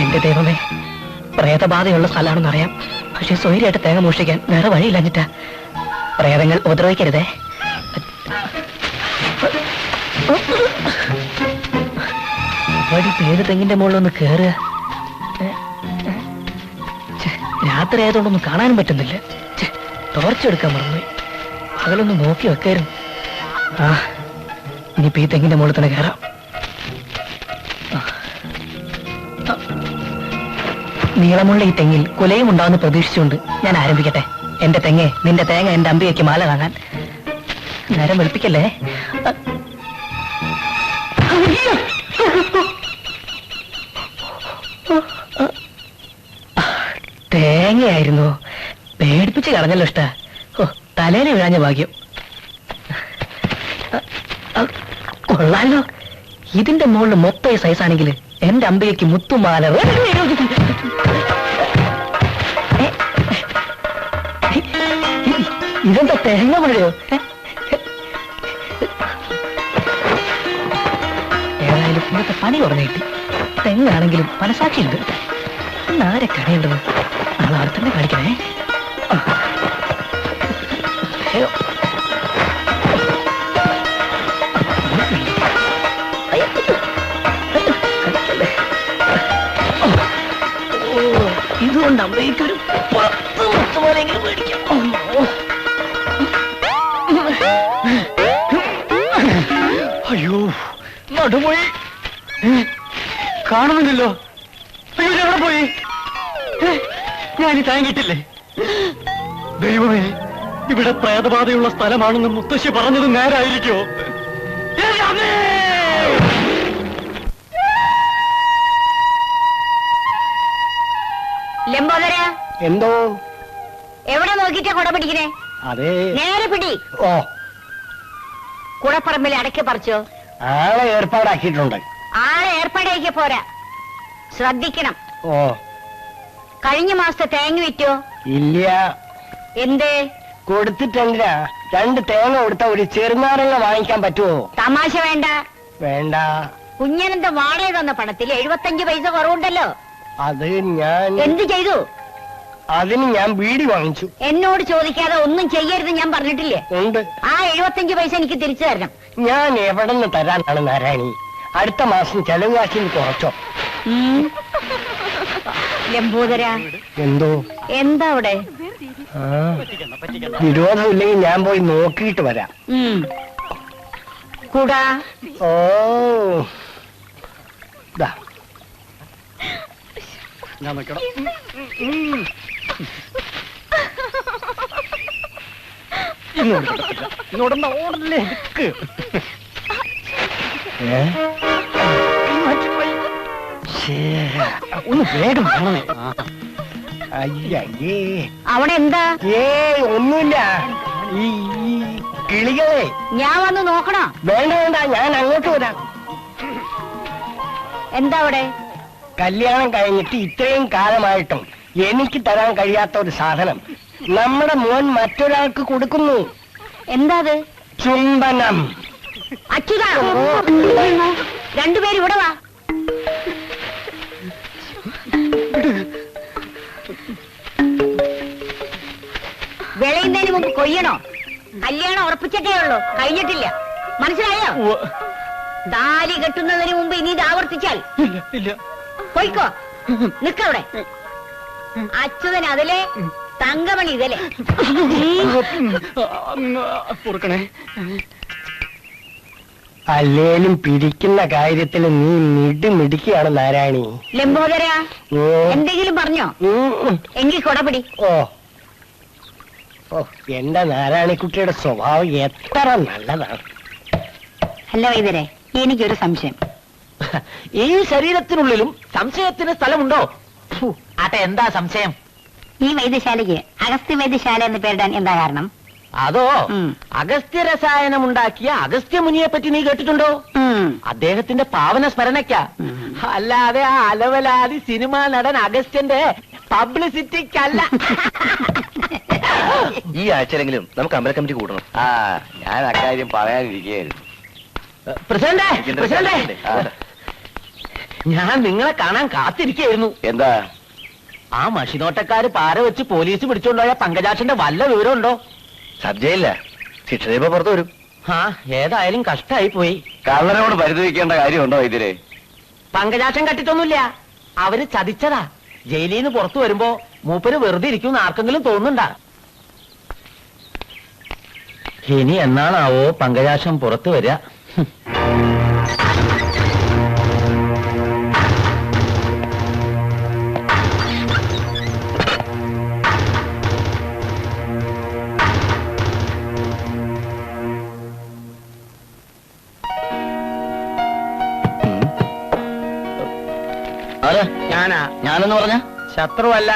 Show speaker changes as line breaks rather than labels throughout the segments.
എന്റെ ദൈവമേ, പ്രേതബാധയുള്ള സ്ഥലമാണെന്ന് അറിയാം. പക്ഷെ സ്വൈര്യമായിട്ട് തേങ്ങ മോഷ്ടിക്കാൻ വേറെ വഴിയില്ലഞ്ഞിട്ടാ. പ്രേതങ്ങൾ ഉപദ്രവിക്കരുതേ. വഴി ഏത് തെങ്ങിന്റെ മുകളിലൊന്ന് കേറുക. രാത്രി ആയതുകൊണ്ടൊന്നും കാണാനും പറ്റുന്നില്ല. ടോർച്ചെടുക്കാൻ മറന്നുപോയി. പകലൊന്ന് നോക്കി വെക്കായിരുന്നു. ആ, ഇനിയിപ്പോ ഈ തെങ്ങിന്റെ മുകളിൽ തന്നെ കയറാം. നീളമുള്ള ഈ തെങ്ങിൽ കുലയും ഉണ്ടാവുന്ന പ്രതീക്ഷിച്ചുകൊണ്ട് ഞാൻ ആരംഭിക്കട്ടെ. എന്റെ തെങ്ങ്, നിന്റെ തേങ്ങ എന്റെ അമ്പിയയ്ക്ക് മാല വാങ്ങാൻ. നേരം വെളുപ്പിക്കല്ലേ. തേങ്ങയായിരുന്നു. പേടിപ്പിച്ച് കളഞ്ഞല്ലോ ഇഷ്ട. ഓ, തലേനെ വീഴാഞ്ഞ ഭാഗ്യം. കൊള്ളാലോ. ഇതിന്റെ മുകളിൽ മൊത്തം ഈ സൈസാണെങ്കിൽ എന്റെ അമ്പയ്ക്ക് മുത്തുമാല. ഇതെന്താ തേങ്ങ മഴയോ? ഏതായാലും ഇന്നത്തെ പണി കുറഞ്ഞു കിട്ടി. തെങ്ങാണെങ്കിലും മനസാക്ഷിയുണ്ട്. ആരെ കടയേണ്ടത്? നാളെ അവിടെ തന്നെ കാണിക്കണേ. ഇതുകൊണ്ട് അമ്മയ്ക്കൊരു 10 മുത്തുമാലെങ്കിലും മേടിക്കാം. അയ്യോ, നടുപോയി. കാണുന്നില്ലല്ലോ. അയ്യോ, എവിടെ പോയി? ഞാനീ താങ്ങിട്ടില്ലേ? ദൈവമേ, ഇവിടെ പ്രേതബാധയുള്ള സ്ഥലമാണെന്ന് മുത്തശ്ശി പറഞ്ഞത് നേരായിരിക്കോ?
ലംബോദര,
എന്തോ?
എവിടെ നോക്കിട്ടാ കുട പിടിക്കണേ?
അതെ,
നേരെ പിടി.
ഓ,
കുടപ്പറമ്പിൽ അടക്കി പറിച്ചോ?
ആളെ ഏർപ്പാടാക്കിയിട്ടുണ്ട്.
ആളെ ഏർപ്പാടാക്കി പോരാ, ശ്രദ്ധിക്കണം.
ഓ,
കഴിഞ്ഞ മാസത്തെ തേങ്ങ വിറ്റോ?
ഇല്ല.
എന്തേ?
കൊടുത്തിട്ടില്ല. 2 തേങ്ങ കൊടുത്ത ഒരു ചെറുനാരങ്ങ വാങ്ങിക്കാൻ പറ്റുമോ?
തമാശ വേണ്ട.
വേണ്ട.
കുഞ്ഞനന്ത വാടക തന്ന പണത്തിൽ 75 പൈസ കുറവുണ്ടല്ലോ.
അത് ഞാൻ
എന്ത് ചെയ്തു?
അതിന് ഞാൻ ബീഡി വാങ്ങിച്ചു.
എന്നോട് ചോദിക്കാതെ ഒന്നും ചെയ്യരുത് ഞാൻ പറഞ്ഞിട്ടില്ലേ?
ഉണ്ട്.
ആ 75 പൈസ എനിക്ക് തിരിച്ചു തരണം.
ഞാൻ എവിടെ നിന്ന് തരാനാണ് നാരായണി? അടുത്ത മാസം ചെലവ് കാശിന് കുറച്ചോ?
ലംബോദര,
എന്തോ?
എന്താ അവിടെ?
വിരോധമില്ലെങ്കിൽ ഞാൻ പോയി നോക്കിയിട്ട് വരാം.
കൂടാ.
ഓ, ദാ. ഞാൻ നോക്കണം. ഓടല്ലേ? ഒന്ന് വേഗം കാണണേ. അയ്യേ,
അവിടെ എന്താ?
ഒന്നുമില്ല. ഈ കിളികളെ.
ഞാൻ വന്ന് നോക്കണോ?
വേണ്ട വേണ്ട, ഞാൻ അങ്ങോട്ട് വരാം.
എന്താ അവിടെ?
കല്യാണം കഴിഞ്ഞിട്ട് ഇത്രയും കാലമായിട്ടും എനിക്ക് തരാൻ കഴിയാത്ത ഒരു സാധനം നമ്മുടെ മോൻ മറ്റൊരാൾക്ക് കൊടുക്കുന്നു.
എന്താ അത്?
ചുംബനം.
അച്യുതാ, 2 പേര് ഇവിടെ വാ. വിളയുന്നതിന് മുമ്പ് കൊയ്യണോ? കല്യാണം ഉറപ്പിച്ചിട്ടേ ഉള്ളൂ, കഴിഞ്ഞിട്ടില്ല. മനസ്സിലായോ? താലി കെട്ടുന്നതിന് മുമ്പ് ഇനി ഇത് ആവർത്തിച്ചാൽ പോയിക്കോ. നിക്കവിടെ. അച്യുതൻ അതിലെ, തങ്കമണി ഇതിലെ.
അല്ലേലും പിരിക്കുന്ന കാര്യത്തിൽ നീ മിടുമിടിക്കുകയാണ് നാരായണി.
ലംബോദര, എന്തെങ്കിലും പറഞ്ഞോ? എങ്കിൽ കൊടപിടി.
ഓ ഓ, എന്റെ നാരായണിക്കുട്ടിയുടെ സ്വഭാവം എത്ര നല്ലതാണ്.
അല്ല വൈദ്യരെ, എനിക്കൊരു സംശയം.
ഈ ശരീരത്തിനുള്ളിലും സംശയത്തിന് സ്ഥലമുണ്ടോ? ആട്ടെ, എന്താ സംശയം?
ഈ വൈദ്യശാലയ്ക്ക് അഗസ്ത്യ വൈദ്യശാല എന്ന് പേരിടാൻ എന്താ കാരണം?
അതോ, അഗസ്ത്യ രസായനം ഉണ്ടാക്കിയ അഗസ്ത്യമുനിയെ പറ്റി നീ കേട്ടിട്ടുണ്ടോ? അദ്ദേഹത്തിന്റെ പാവന സ്മരണയ്ക്കാ, അല്ലാതെ ആ അലവലാതി സിനിമാ നടൻ അഗസ്ത്യന്റെ പബ്ലിസിറ്റിക്കല്ല.
ഈ ആഴ്ചയിലെങ്കിലും നമുക്ക് അമ്പല കമ്മിറ്റി കൂടണം.
ഞാൻ അക്കാര്യം പറയാനിരിക്കുകയായിരുന്നു.
പ്രസിഡന്റ് ഞാൻ നിങ്ങളെ കാണാൻ കാത്തിരിക്കുകയായിരുന്നു.
എന്താ?
ആ മഷിനോട്ടക്കാര് പാര വെച്ച് പോലീസ് പിടിച്ചോണ്ടുപോയ പങ്കജാക്ഷന്റെ വല്ല വിവരമുണ്ടോ?
സബ് ജയിലില്ല, ശിക്ഷ ചെയ്യുമ്പോ പുറത്തു വരും.
ആ ഏതായാലും കഷ്ടായി പോയി.
കള്ളനോട് പരിധവിക്കേണ്ട കാര്യമുണ്ടോ ഇതില്?
പങ്കജാക്ഷൻ കട്ടിട്ടൊന്നുമില്ല, അവര് ചതിച്ചതാ. ജയിലിൽ നിന്ന് പുറത്തു വരുമ്പോ മൂപ്പര് വെറുതെ ഇരിക്കും ആർക്കെങ്കിലും തോന്നുന്നുണ്ടാ? ഇനി എന്നാണാവോ പങ്കജാക്ഷം പുറത്തു വരിക?
ഞാനെന്ന് പറഞ്ഞ
ശത്രുവല്ല,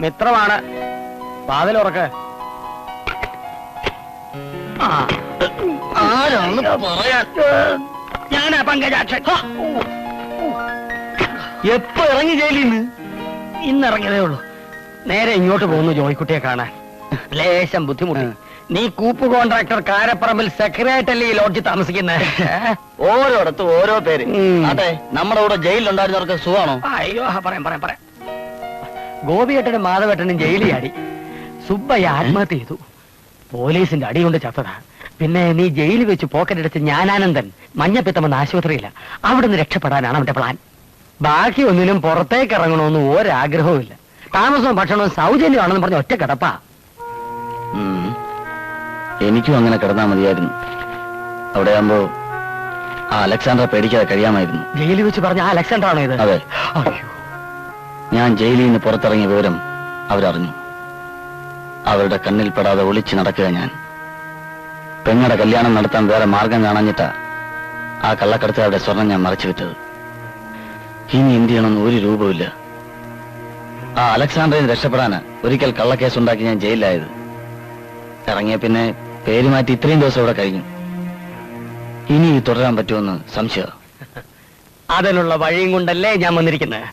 മിത്രമാണ്. വാതിലുറക്ക്.
ആരാണെന്ന് പറയാൻ.
ഞാനാ പങ്കജാക്ഷൻ.
എപ്പോ ഇറങ്ങി ജയിലിൽ നിന്ന്?
ഇന്നിറങ്ങിയതേ ഉള്ളൂ. നേരെ ഇങ്ങോട്ട് പോകുന്നു ജോയിക്കുട്ടിയെ കാണാൻ. ലേശം ബുദ്ധിമുട്ടി. നീ കൂപ്പ് കോൺട്രാക്ടർ കാരപ്പറമ്പിൽ സെക്രട്ടറിയല്ലേ ഈ ലോഡ്ജിൽ താമസിക്കുന്നത്?
ഓരോടത്തും ഓരോ പേര്. അതെ, നമ്മുടെ കൂടെ ജയിലിലുണ്ടായിരുന്നവർക്ക് സുഖമാണോ?
അയ്യോ പറയാം. ഗോപിയേട്ടനും മാധവേട്ടനും ജയിലിൽ ആടി. സുബ്ബയ്യ ആത്മഹത്യ ചെയ്തു. പോലീസിന്റെ അടി കൊണ്ട് ചത്തതാ. പിന്നെ നീ ജയിലിൽ വെച്ച് പോക്കറ്റടിച്ച് ജ്ഞാനാനന്ദൻ മഞ്ഞപ്പിത്തമെന്ന ആശുപത്രിയില്ല. അവിടെ നിന്ന് രക്ഷപ്പെടാനാണ് അവന്റെ പ്ലാൻ. ബാക്കി ഒന്നിനും പുറത്തേക്ക് ഇറങ്ങണമെന്ന് ഒരാഗ്രഹവും ഇല്ല. താമസവും ഭക്ഷണവും സൗജന്യമാണെന്ന് പറഞ്ഞ ഒറ്റ കിടപ്പാ.
എനിക്കും അങ്ങനെ കിടന്നാ മതിയായിരുന്നു. അവിടെ ആകുമ്പോ ആ അലക്സാണ്ടറെ പേടിക്കാതെ കഴിയാമായിരുന്നു.
ജയിലിൽ വെച്ച് പറഞ്ഞ ആ അലക്സാണ്ടർ ആണോ ഇത്?
അതെ.
അയ്യോ,
ഞാൻ ജയിലിൽ നിന്ന് പുറത്തിറങ്ങിയ വിവരം അവരറിഞ്ഞു. അവരുടെ കണ്ണിൽ പെടാതെ ഒളിച്ചു നടക്കുക ഞാൻ. പെങ്ങളുടെ കല്യാണം നടത്താൻ വേറെ മാർഗം കാണാഞ്ഞിട്ടാ ആ കള്ളക്കടത്തുകാരുടെ സ്വർണം ഞാൻ മറച്ചു വിറ്റത്. ഇനി എന്ത് ചെയ്യണമെന്ന് ഒരു രൂപമില്ല. ആ അലക്സാണ്ടറിന് രക്ഷപ്പെടാന് ഒരിക്കൽ കള്ളക്കേസുണ്ടാക്കി ഞാൻ ജയിലിലായത്. ഇറങ്ങിയ പിന്നെ പേര് മാറ്റി ഇത്രയും ദിവസം ഇവിടെ കഴിഞ്ഞു. ഇനി തുടരാൻ പറ്റുമെന്ന് സംശയം.
അതിനുള്ള വഴിയും കൊണ്ടല്ലേ ഞാൻ വന്നിരിക്കുന്നത്.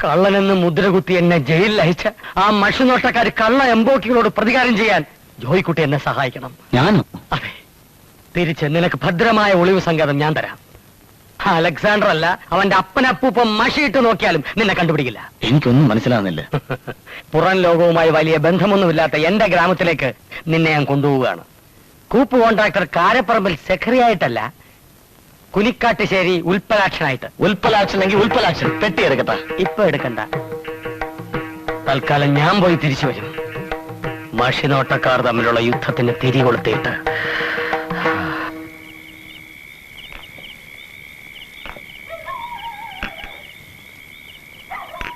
കള്ളനെന്ന് മുദ്രകുത്തി എന്നെ ജയിലിൽ അയച്ച ആ മഷുനോട്ടക്കാര് കള്ള എംബോക്കികളോട് പ്രതികാരം ചെയ്യാൻ ജോയിക്കുട്ടി എന്നെ സഹായിക്കണം.
ഞാനോ?
അതെ, തിരിച്ച് നിനക്ക് ഭദ്രമായ ഒളിവ് സങ്കേതം ഞാൻ തരാം. അലക്സാണ്ടർ അല്ല, അവന്റെ അപ്പനപ്പൂപ്പം മഷിയിട്ട് നോക്കിയാലും നിന്നെ കണ്ടുപിടിക്കില്ല.
എനിക്കൊന്നും മനസ്സിലാവുന്നില്ല.
പുറം ലോകവുമായി വലിയ ബന്ധമൊന്നുമില്ലാത്ത എന്റെ ഗ്രാമത്തിലേക്ക് നിന്നെ ഞാൻ കൊണ്ടുപോവുകയാണ്. കൂപ്പ് കോൺട്രാക്ടർ കാരപ്പറമ്പിൽ സെക്രട്ടറിയായിട്ടല്ല, കുനിക്കാട്ടുശ്ശേരി ഉൽപ്പലാക്ഷനായിട്ട്.
ഉൽപ്പലാക്ഷനെങ്കിൽ ഉൽപ്പലാക്ഷൻ പെട്ടി എടുക്കട്ടെ.
ഇപ്പൊ എടുക്കണ്ട, തൽക്കാലം ഞാൻ പോയി തിരിച്ചു വരും. മഷിനോട്ടക്കാർ തമ്മിലുള്ള യുദ്ധത്തിന് തിരികൊളുത്തിയിട്ട്.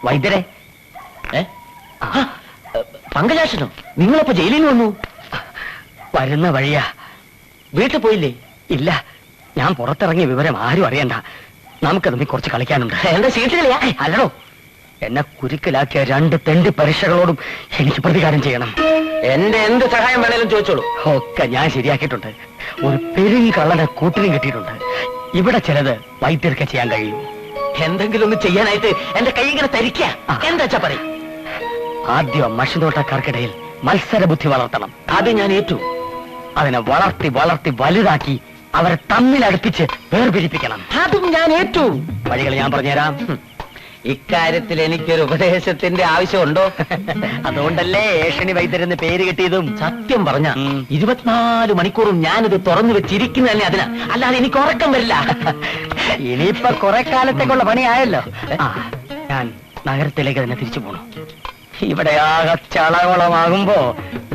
വൈദ്യരെ,
പങ്കജാക്ഷനോ? നിങ്ങളിപ്പോ ജയിലിൽ വന്നു?
വരുന്ന വഴിയാ.
വീട്ടിൽ പോയില്ലേ?
ഇല്ല, ഞാൻ പുറത്തിറങ്ങിയ വിവരം ആരും അറിയണ്ട. നമുക്ക് തമ്മിൽ കുറച്ച് കളിക്കാനുണ്ട്.
എന്റെ സീറ്റുകളിയാ?
അല്ലടോ, എന്നെ കുരുക്കിലാക്കിയ 2 തെണ്ടി പരീക്ഷകളോടും എനിക്ക് പ്രതികാരം ചെയ്യണം.
എന്റെ എന്ത് സഹായം വേണേലും ചോദിച്ചോളൂ.
ഒക്കെ ഞാൻ ശരിയാക്കിയിട്ടുണ്ട്. ഒരു പെരുങ്ങി കള്ളനെ കൂട്ടിനും കിട്ടിയിട്ടുണ്ട്. ഇവിടെ ചിലത് വൈദ്യർക്ക് ചെയ്യാൻ കഴിയും.
എന്തെങ്കിലും ഒന്ന് ചെയ്യാനായിട്ട് എന്റെ കൈ ഇങ്ങനെ തരിക്ക. എന്താ വെച്ചാ പറയും.
ആദ്യം മഷിനോട്ടക്കാർക്കിടയിൽ മത്സര ബുദ്ധി വളർത്തണം.
അത് ഞാൻ ഏറ്റു.
അതിനെ വളർത്തി വളർത്തി വലുതാക്കി അവരെ തമ്മിൽ അടുപ്പിച്ച് വേർപിരിപ്പിക്കണം.
അതും ഞാൻ ഏറ്റു.
വഴികൾ ഞാൻ പറഞ്ഞുതരാം.
ഇക്കാര്യത്തിൽ എനിക്കൊരു ഉപദേശത്തിന്റെ ആവശ്യമുണ്ടോ?
അതുകൊണ്ടല്ലേ ഏഷണി വൈദ്യരെന്ന് പേര് കിട്ടിയതും.
സത്യം പറഞ്ഞ 24 മണിക്കൂറും ഞാനിത് തുറന്നു വെച്ചിരിക്കുന്ന തന്നെ അതിനാ. അല്ലാതെ എനിക്ക് ഉറക്കം വരില്ല.
ഇനിയിപ്പൊ കുറെ കാലത്തേക്കുള്ള പണിയായല്ലോ. ഞാൻ നഗരത്തിലേക്ക് തന്നെ തിരിച്ചു പോണു. ഇവിടെ ആകെ ചളവളമാകുമ്പോ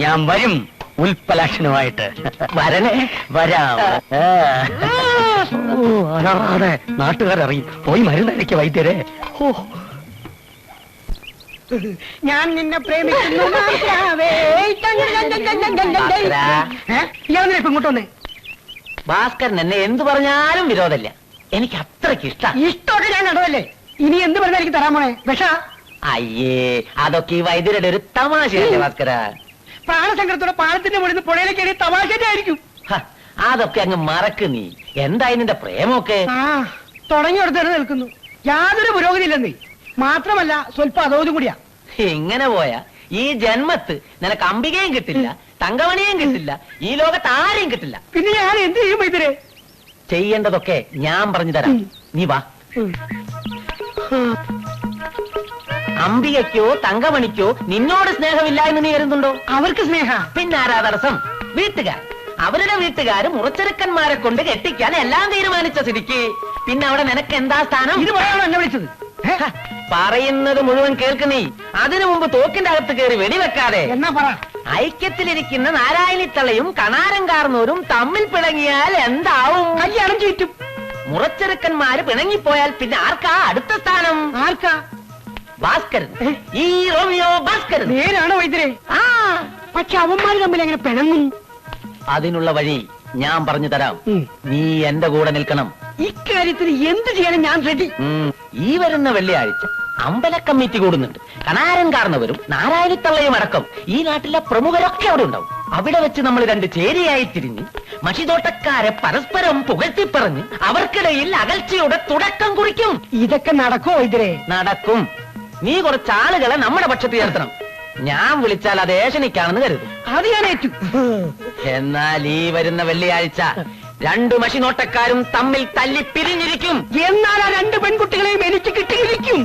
ഞാൻ വരും ഉൽപ്പലാക്ഷനുമായിട്ട്.
വരണേ?
വരാം. അതെ, നാട്ടുകാരറിയും. പോയി മരുന്നടിക്ക വൈദ്യരെ. ഓ,
ഞാൻ നിന്നെ പ്രേമിക്കുന്നു. ഇപ്പൊ ഇങ്ങോട്ട് വന്നേ.
ഭാസ്കരൻ എന്നെ എന്ത് പറഞ്ഞാലും വിരോധമില്ല. എനിക്ക് അത്രയ്ക്ക്
ഇഷ്ടമൊക്കെ ഞാൻ കണ്ടതല്ലേ. ഇനി എന്ത് പറഞ്ഞാൽ എനിക്ക് തരാൻ പോണേ? വിഷ?
അയ്യേ, അതൊക്കെ ഈ വൈദ്യരുടെ ഒരു തമാശയല്ലേ ഭാസ്കര?
പ്രാണസങ്കടത്തോടെ പാലത്തിന്റെ മുകളിൽ നിന്ന് പുഴയിലേക്ക് എറിയ തമാശന്റെ ആയിരിക്കും.
അതൊക്കെ അങ്ങ് മറക്ക് നീ. എന്തായി നിന്റെ പ്രേമൊക്കെ?
തുടങ്ങിയെടുത്ത് തന്നെ നിൽക്കുന്നു. യാതൊരു പുരോഗതി ഇല്ലെന്നേ. മാത്രമല്ല സ്വല്പം അതോതും കൂടിയാ.
ഇങ്ങനെ പോയാ ഈ ജന്മത്ത് നിനക്ക് അംബികയും കിട്ടില്ല, തങ്കമണിയും കിട്ടില്ല, ഈ ലോകത്ത് ആരെയും കിട്ടില്ല.
പിന്നെ ഞാൻ എന്ത് ചെയ്യും വൈദ്യരെ?
ചെയ്യേണ്ടതൊക്കെ ഞാൻ പറഞ്ഞു തരാം. നീ വാ. അംബികയ്ക്കോ തങ്കമണിക്കോ നിന്നോട് സ്നേഹമില്ല എന്ന് നീ കരുതുന്നുണ്ടോ?
അവർക്ക് സ്നേഹ.
പിന്നെ ആരാ തടസ്സം? വീട്ടുകാർ. അവരുടെ വീട്ടുകാര് മുറച്ചെറുക്കന്മാരെ കൊണ്ട് കെട്ടിക്കാൻ എല്ലാം തീരുമാനിച്ച സ്ഥിതിക്ക് പിന്നെ അവിടെ നിനക്ക് എന്താ സ്ഥാനം?
ഇത് പറയാണോ എന്നെ വിളിച്ചത്?
ഹ, പറയുന്നത് മുഴുവൻ കേൾക്കുന്നീ. അതിനു മുമ്പ് തോക്കിന്റെ അകത്ത് കയറി വെടിവെക്കാതെ.
എന്നാ പറ.
ഐക്യത്തിലിരിക്കുന്ന നാരായണിത്തള്ളയും കണാരം കാർന്നൂരും തമ്മിൽ പിണങ്ങിയാൽ എന്താവും?
കല്യാണം ചീറ്റും.
മുറച്ചെറുക്കന്മാര് പിണങ്ങിപ്പോയാൽ പിന്നെ ആർക്കാ അടുത്ത സ്ഥാനം?
ആർക്കാ?
ഭാസ്കരൻ. ഈ റോമിയോ ഭാസ്കരൻ.
നേരാണോ വൈദ്യരെ?
ആ,
പക്ഷെ അവന്മാര് തമ്മിൽ എങ്ങനെ പിണങ്ങും?
അതിനുള്ള വഴി ഞാൻ പറഞ്ഞു തരാം. നീ എന്റെ കൂടെ നിൽക്കണം.
ഇക്കാര്യത്തിന് എന്ത് ചെയ്യാനും ഞാൻ റെഡി.
ഈ വരുന്ന വെള്ളിയാഴ്ച അമ്പല കമ്മിറ്റി കൂടുന്നുണ്ട്. കണാരൻ കാർന്നവരും നാരായണിത്തള്ളയും അടക്കം ഈ നാട്ടിലെ പ്രമുഖരൊക്കെ അവിടെ ഉണ്ടാവും. അവിടെ വെച്ച് നമ്മൾ രണ്ട് ചേരിയായി തിരിഞ്ഞ് മഷിതോട്ടക്കാരെ പരസ്പരം പുകഴ്ത്തിപ്പറഞ്ഞ് അവർക്കിടയിൽ അകൽച്ചയുടെ തുടക്കം കുറിക്കും.
ഇതൊക്കെ നടക്കോ വൈദ്യരെ?
നടക്കും. നീ കുറച്ച് ആളുകളെ നമ്മുടെ പക്ഷത്ത് ചേർത്തണം. ഞാൻ വിളിച്ചാൽ അത് ഏഷണിക്കാണെന്ന് കരുതും.
അത് ഞാൻ ഏറ്റു.
എന്നാൽ ഈ വരുന്ന വെള്ളിയാഴ്ച രണ്ടു മഷിനോട്ടക്കാരും തമ്മിൽ തല്ലി പിരിഞ്ഞിരിക്കും.
എന്നാൽ ആ രണ്ട് പെൺകുട്ടികളെയും എനിക്ക് കിട്ടിയിരിക്കും.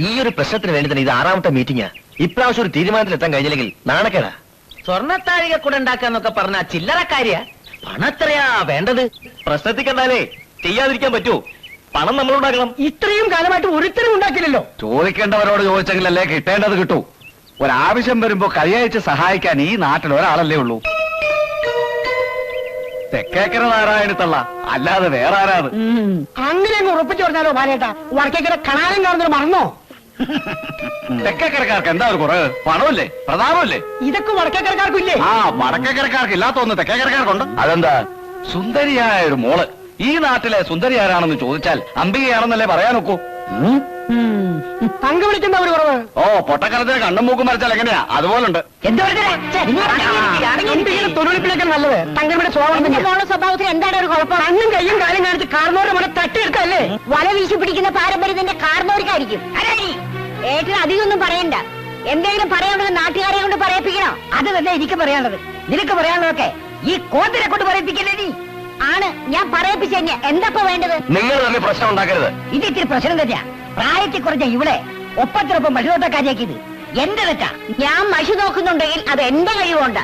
ഈ ഒരു പ്രശ്നത്തിന് വേണ്ടി തന്നെ ഇത് 6ാമത്തെ മീറ്റിംഗാ. ഇപ്രാവശ്യം ഒരു തീരുമാനത്തിലെത്താൻ കഴിഞ്ഞില്ലെങ്കിൽ നാണക്കേടാ.
സ്വർണ്ണത്താഴിക കൂടെ ഉണ്ടാക്കാന്നൊക്കെ പറഞ്ഞ ചില്ലറക്കാരിയാ. പണത്രയാ വേണ്ടത്?
പ്രശ്നത്തിൽ കണ്ടാലേ ചെയ്യാതിരിക്കാൻ പറ്റൂ. പണം നമ്മളുണ്ടാക്കണം.
ഇത്രയും കാലമായിട്ട് ഒരുത്തരും ഉണ്ടാക്കില്ലല്ലോ.
ചോദിക്കേണ്ടവരോട് ചോദിച്ചെങ്കിലല്ലേ കിട്ടേണ്ടത് കിട്ടൂ. ഒരാവശ്യം വരുമ്പോ കൈയയച്ച് സഹായിക്കാൻ ഈ നാട്ടിൽ ഒരാളല്ലേ ഉള്ളൂ. തെക്കേക്കര നാരായണിത്തള്ള, അല്ലാതെ വേറെ ആരാണ്?
അങ്ങനെ അങ്ങ് ഉറപ്പിച്ചു പറഞ്ഞാലോ ബാലേട്ടാ? വടക്കേക്കര കണാരം കാണുന്നത് മറന്നോ?
തെക്കേക്കരക്കാർക്ക് എന്താ ഒരു കുറവ്? പണമല്ലേ, പ്രതാപമല്ലേ?
ഇതൊക്കെ വടക്കേക്കരക്കാർക്കില്ലേ?
ആ, വടക്കേക്കരക്കാർക്ക് ഇല്ലാത്തൊന്ന് തെക്കേക്കരക്കാർക്കുണ്ട്. അതെന്താ? സുന്ദരിയായ ഒരു മോള്. ഈ നാട്ടിലെ സുന്ദരി ആരാണെന്ന് ചോദിച്ചാൽ അംബികയാണെന്നല്ലേ പറയാനൊക്കൂ.
തങ്ക വിളിക്കുന്ന ഒരു കുറവ്.
ഓ, പൊട്ടക്കരത്തിന് കണ്ണും മൂക്കും മരച്ചാൽ എങ്ങനെയാ? അതുപോലുണ്ട്.
തൊഴിലിപ്പിലേക്കാൾ നല്ലത് തങ്കയുടെ
സ്വഭാവത്തിന് എന്താണ് ഒരു കുഴപ്പം?
കണ്ണും കയ്യും കാലും കാണിച്ച് കാർന്നോരുടെ മുന്നെ തട്ടിയെടുത്തല്ലേ?
വല വീശി പിടിക്കുന്ന പാരമ്പര്യത്തിന്റെ കാർന്നോർക്കായിരിക്കും. ഏറ്റവും അധികമൊന്നും പറയണ്ട. എന്തെങ്കിലും പറയാനുള്ളത് നാട്ടുകാരെ കൊണ്ട് പറയിപ്പിക്കണോ? അത് തന്നെ എനിക്ക് പറയാനുള്ളത്. നിനക്ക് പറയാനുള്ളതൊക്കെ ഈ കോത്തിനെ കൊണ്ട് പറയിപ്പിക്കല്ലേ? നീ ആണ് ഞാൻ പറയിപ്പിച്ച എന്താ വേണ്ടത്?
നിങ്ങൾ തന്നെ പ്രശ്നം ഉണ്ടാക്കരുത്.
ഇത് ഇത്തിരി പ്രശ്നം തന്നെയാ. പ്രായത്തിൽ കുറഞ്ഞ ഇവിടെ ഒപ്പത്തിനൊപ്പം മഷിനോട്ടക്കാരിയാക്കിയത് എന്റെ തെറ്റാ. ഞാൻ മഷി നോക്കുന്നുണ്ടെങ്കിൽ അത് എന്റെ കഴിവുണ്ട്.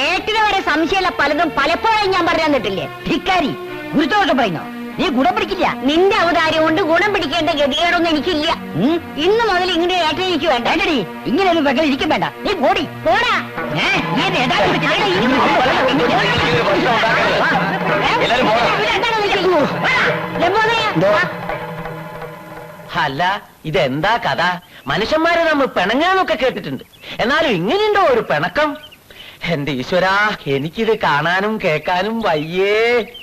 ഏട്ടിന് വരെ സംശയമുള്ള പലതും പലപ്പോഴും ഞാൻ പറഞ്ഞു തന്നിട്ടില്ലേ? ധിക്കാരി, ഗുരുത്തോഷം പറയുന്നോ? നീ ഗുണം പിടിക്കില്ല. നിന്റെ അവതാരം കൊണ്ട് ഗുണം പിടിക്കേണ്ട ഗതികേടൊന്നും എനിക്കില്ല. ഇന്ന് മുതൽ ഇങ്ങനെ ഏട്ടൻ എനിക്ക് വേണ്ട. ഏട്ടടി, ഇങ്ങനെയൊന്നും വെക്കൽ ഇരിക്കും വേണ്ട. നീ പോടി, പോടാ.
അല്ല, ഇതെന്താ കഥ? മനുഷ്യന്മാരെ നമ്മൾ പിണങ്ങാനൊക്കെ കേട്ടിട്ടുണ്ട്. എന്നാലും ഇങ്ങനെയുണ്ടോ ഒരു പിണക്കം? എന്റെ ഈശ്വരാ, എനിക്കിത് കാണാനും കേൾക്കാനും വയ്യേ.